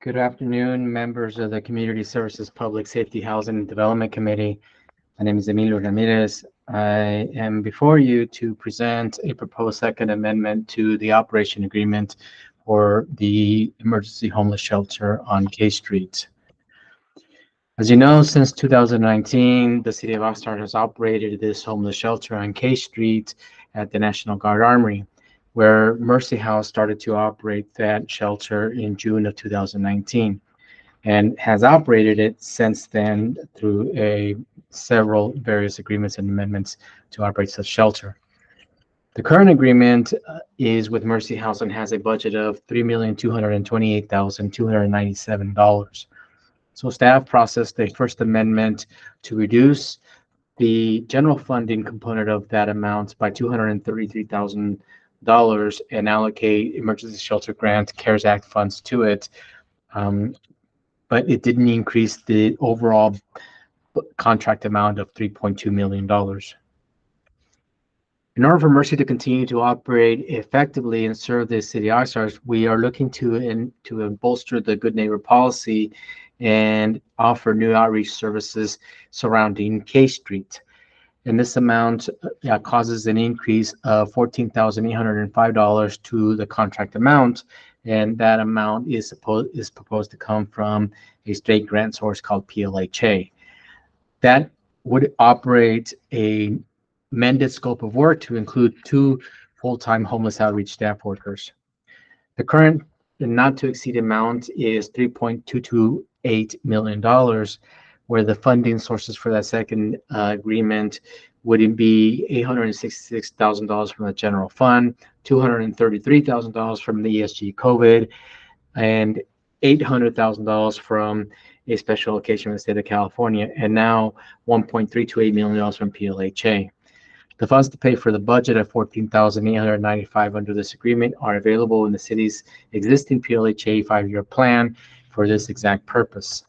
Good afternoon, members of the Community Services Public Safety Housing and Development Committee. My name is Emilio Ramirez. I am before you to present a proposed second amendment to the operation agreement for the emergency homeless shelter on K Street. As you know, since 2019, the city of Oxnard has operated this homeless shelter on K Street at the National Guard Armory, where Mercy House started to operate that shelter in June of 2019 and has operated it since then through several various agreements and amendments to operate such shelter. The current agreement is with Mercy House and has a budget of $3,228,297. So staff processed a first amendment to reduce the general funding component of that amount by $233,000 and allocate emergency shelter grant CARES Act funds to it. But it didn't increase the overall contract amount of $3.2 million. In order for Mercy to continue to operate effectively and serve the city of Oxnard, we are looking to bolster the good neighbor policy and offer new outreach services surrounding K Street. And this amount causes an increase of $14,805 to the contract amount, and that amount is proposed to come from a state grant source called PLHA. That would operate a amended scope of work to include 2 full-time homeless outreach staff workers. The current not to exceed amount is $3.228 million, where the funding sources for that second agreement would be $866,000 from the general fund, $233,000 from the ESG COVID, and $800,000 from a special occasion in the state of California, and now $1.328 million from PLHA. The funds to pay for the budget of $14,895 under this agreement are available in the city's existing PLHA 5-year plan for this exact purpose.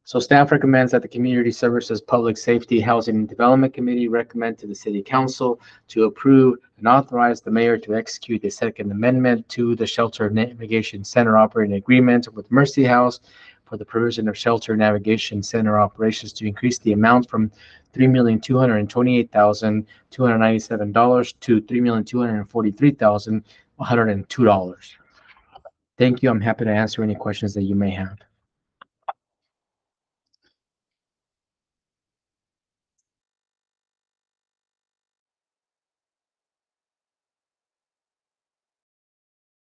So staff recommends that the Community Services Public Safety Housing and Development Committee recommend to the City Council to approve and authorize the mayor to execute a second amendment to the Shelter Navigation Center operating agreement with Mercy House for the provision of Shelter Navigation Center operations to increase the amount from $3,228,297 to $3,243,102. Thank you. I'm happy to answer any questions that you may have.